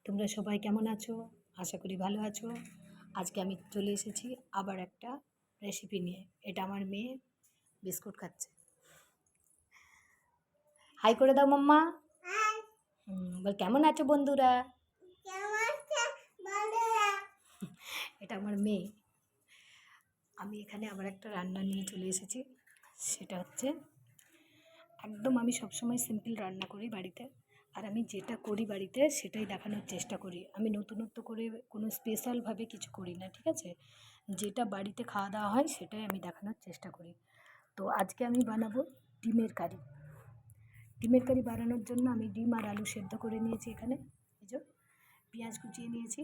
তোমরা সবাই কেমন আছো? আশা করি ভালো আছো। আজকে আমি চলে এসেছি আবার একটা রেসিপি নিয়ে। এটা আমার মেয়ে বিস্কুট খাচ্ছে। হাই করে দাও মাম্মা। বল কেমন আছো বন্ধুরা? এটা আমার মেয়ে। আমি এখানে আবার একটা রান্না নিয়ে চলে এসেছি। সেটা হচ্ছে একদম আমি সবসময় সিম্পল রান্না করি বাড়িতে। আর আমি যেটা করি বাড়িতে সেটাই দেখানোর চেষ্টা করি। আমি নতুনত্ব করে কোনো স্পেশালভাবে কিছু করি না, ঠিক আছে? যেটা বাড়িতে খাওয়া দাওয়া হয় সেটাই আমি দেখানোর চেষ্টা করি। তো আজকে আমি বানাবো ডিমের কারি। ডিমের কারি বানানোর জন্য আমি ডিম আর আলু সেদ্ধ করে নিয়েছি এখানে। এই যে পেঁয়াজ কুচিয়ে নিয়েছি।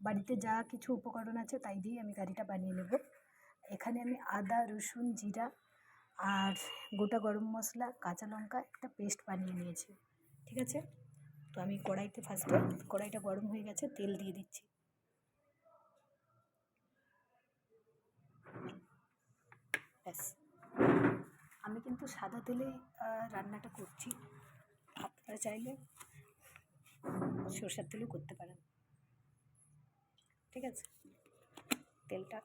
বাড়িতে যা কিছু উপকরণ আছে তাই দিয়ে আমি কারিটা বানিয়ে নেব। এখানে আমি আদা, রসুন, জিরা আর গোটা গরম মশলা, কাঁচা লঙ্কা একটা পেস্ট বানিয়ে নিয়েছি, ঠিক আছে? তো আমি কড়াইতে ফার্স্টে কড়াইটা গরম হয়ে গেছে, তেল দিয়ে দিচ্ছি। ব্যাস, আমি কিন্তু সাদা তেলে রান্নাটা করছি। আপনারা চাইলে সরষের তেলেও করতে পারেন, ঠিক আছে? তেলটা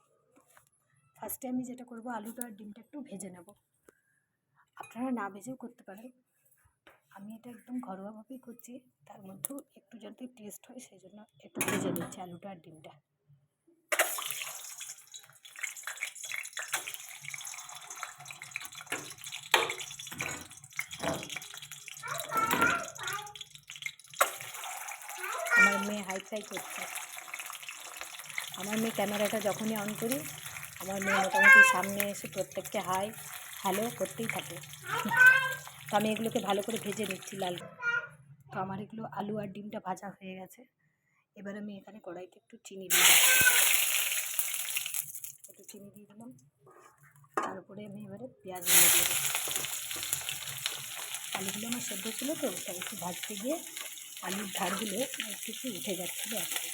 ফার্স্টে আমি যেটা করব, আলুটা আর ডিমটা একটু ভেজে নেব। আপনারা না ভেজেও করতে পারেন। আমি এটা একদম ঘরোয়াভাবেই করছি, তার মধ্যেও একটু যাতে টেস্ট হয় সেই জন্য একটু ভেজে নিচ্ছি আলুটা আর ডিমটা। আমার মেয়ে হাইফাই করছে। আমার মেয়ে ক্যামেরাটা যখনই অন করি, আমার মেয়ে মোটামুটি সামনে এসে প্রত্যেককে হাই হ্যালো করতেই থাকে। তো আমি এগুলোকে ভালো করে ভেজে নিচ্ছি লাল। তো আমার এগুলো আলু আর ডিমটা ভাজা হয়ে গেছে। এবার আমি এখানে কড়াইতে একটু চিনি দিয়ে দিচ্ছি। একটু চিনি দিয়ে দিলাম। তারপরে আমি এবারে পেঁয়াজগুলো দিয়ে দিচ্ছি। আলুগুলো আমার সেদ্ধ ছিল তো, তাই একটু ভাজতে গিয়ে আলুর ধারগুলো একটু উঠে যাচ্ছিলো আর কি,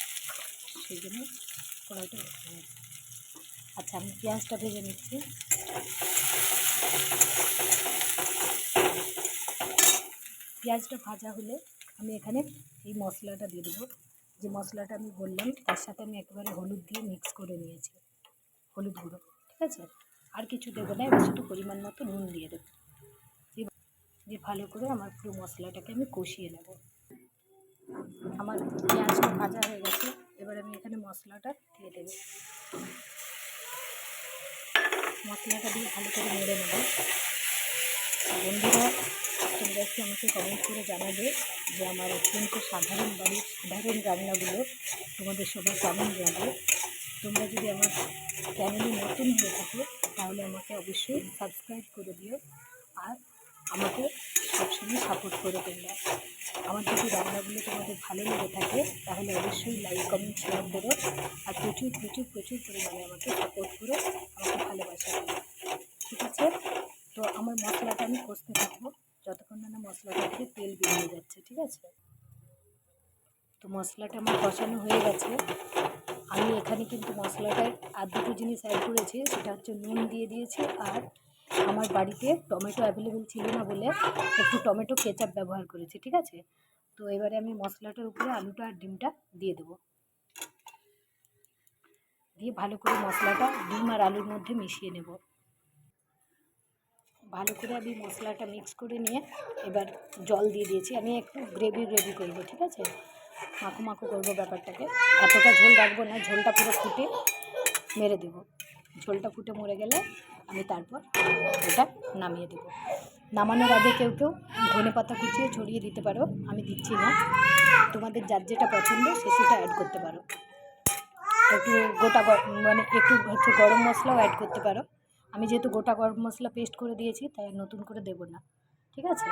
সেই জন্য কড়াইটা উঠে গেছে। আচ্ছা, আমি পেঁয়াজটা ভেজে নিচ্ছি। পেঁয়াজটা ভাজা হলে আমি এখানে এই মশলাটা দিয়ে দেবো। যে মশলাটা আমি বললাম তার সাথে আমি একেবারে হলুদ দিয়ে মিক্স করে নিয়েছি, হলুদ গুঁড়ো, ঠিক আছে? আর কিছু দেবো না, এবার শুধু পরিমাণ মতো নুন দিয়ে দেবো। দিয়ে ভালো করে আমার পুরো মশলাটাকে আমি কষিয়ে নেব। আমার পেঁয়াজটা ভাজা হয়ে গেছে, এবার আমি এখানে মশলাটা দিয়ে দেবো। মশলাটা দিয়ে ভালো করে নেড়ে নেব। বন্ধুরা, তোমরা একটু আমাকে কমেন্ট করে জানাবে যে আমার অত্যন্ত সাধারণ বাড়ির সাধারণ রান্নাগুলো তোমাদের সবার কেমন লাগে। তোমরা যদি আমার চ্যানেলে নতুন হয়ে থাকো তাহলে আমাকে অবশ্যই সাবস্ক্রাইব করে দিও, আর আমাকে সবসময় সাপোর্ট করে তোমরা। আমার যদি রান্নাগুলো তোমাদের ভালো লেগে থাকে তাহলে অবশ্যই লাইক, কমেন্ট, শেয়ার করো, আর প্রচুর প্রচুর প্রচুর পরিমাণে আমাকে সাপোর্ট করো, আমাকে ভালোবাসা করো, ঠিক আছে? তো আমার মশলাটা আমি কষতে থাকবো যতক্ষণ না মশলাটা থেকে তেল বেরিয়ে যাচ্ছে, ঠিক আছে? তো মশলাটা আমার কষানো হয়ে গেছে। আমি এখানে কিন্তু মশলাটায় আর দুটো জিনিস অ্যাড করেছি, সেটা হচ্ছে নুন দিয়ে দিয়েছি, আর আমার বাড়িতে টমেটো অ্যাভেলেবেল ছিল না বলে একটু টমেটো কেচাপ ব্যবহার করেছি, ঠিক আছে? তো এবারে আমি মশলাটার উপরে আলুটা আর ডিমটা দিয়ে দেবো। দিয়ে ভালো করে মশলাটা ডিম আর আলুর মধ্যে মিশিয়ে নেব। ভালো করে আমি মশলাটা মিক্স করে নিয়ে এবার জল দিয়ে দিয়েছি। আমি একটু গ্রেভি করবো, ঠিক আছে? মাখো মাখো করবো ব্যাপারটাকে, এতটা ঝোল রাখবো না, ঝোলটা পুরো ফুটে মেরে দেবো। ঝোলটা ফুটে মরে গেলে আমি তারপর এটা নামিয়ে দেবো। নামানোর আগে কেউ কেউ ধনেপাতা কুচিয়ে ছড়িয়ে দিতে পারো, আমি দিচ্ছি না। তোমাদের যার যেটা পছন্দ সে সেটা অ্যাড করতে পারো। একটু গোটা মানে একটু হচ্ছে গরম মশলাও অ্যাড করতে পারো। আমি যেহেতু গোটা গরম মশলা পেস্ট করে দিয়েছি তাই নতুন করে দেবো না, ঠিক আছে?